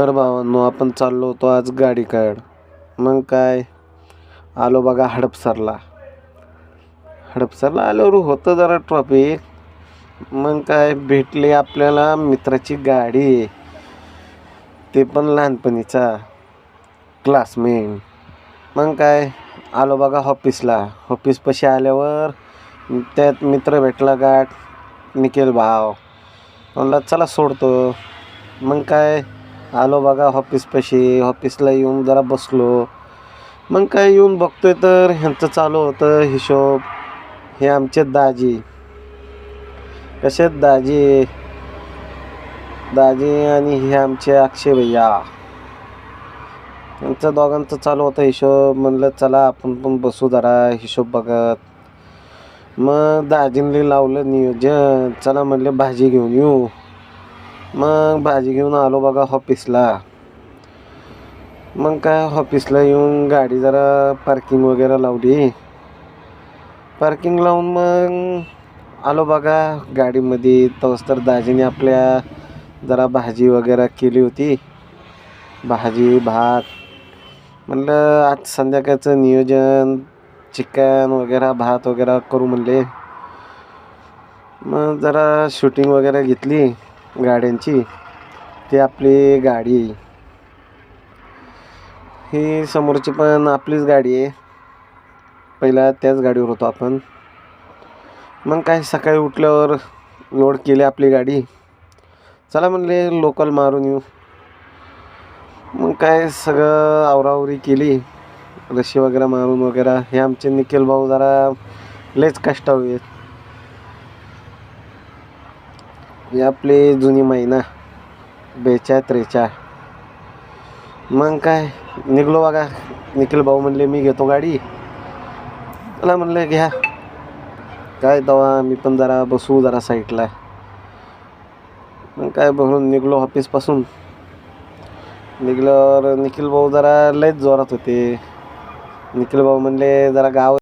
तर भावांनो, आपण चाललो होतो आज गाडीकड. मग काय, आलो बघा हडपसरला. आल्यावर होतं जरा ट्रॉफिक. मग काय, भेटली आपल्याला मित्राची गाडी, ते पण लहानपणीचा क्लासमेट. मग काय, आलो बघा ऑफिसपाशी आल्यावर त्यात मित्र भेटला गाठ, निखिल भाव. म्हणलं चला सोडतो. मग काय, आलो बघा ऑफिसला येऊन जरा बसलो. मग काय, येऊन बघतोय तर ह्यांचं चालू होतं हिशोब. हे आमचे दाजी. कसे दाजी आणि हे आमचे अक्षय भैया. त्यांचं दोघांचं चालू होतं हिशोब. म्हणलं चला आपण पण बसू जरा हिशोब बघत. मग दाजींनी लावलं नियोजन, चला म्हणले भाजी घेऊन येऊ. मग भाजी घेऊन आलो बघा ऑफिसला. मग काय, ऑफिसला येऊन गाडी जरा पार्किंग वगैरे लावली. पार्किंग लावून मग आलो बघा गाडीमध्ये. तोच तर दाजीने आपल्या जरा भाजी वगैरे केली होती. भाजी भात. म्हणलं आज संध्याकाळचं नियोजन चिकन वगैरे भात वगैरे करू म्हणले. मग जरा शूटिंग वगैरे घेतली गाड्यांची. ती आपली गाडी, ही समोरची पण आपलीच गाडी आहे. पहिला त्याच गाडीवर होतो आपण. मग काय, सकाळी उठल्यावर लोड केली आपली गाडी. चला म्हणले लोकल मारून येऊ. मग काय, सगळं आवरावरी केली, रशी वगैरे मारून वगैरे. हे आमचे निखिल भाऊ जरा लयच कष्टाळू आहेत. ही आपली जुनी महिना 42-43. मग काय, निघलो बघा. निखिल भाऊ म्हणले मी घेतो गाडी. मला म्हणलं घ्या. काय तेव्हा मी पण जरा बसू जरा साईडला. मग काय, भरून निघलो ऑफिसपासून. निघल्यावर निखिल भाऊ जरा लयच जोरात होते. निखिल भाऊ म्हणले जरा गाव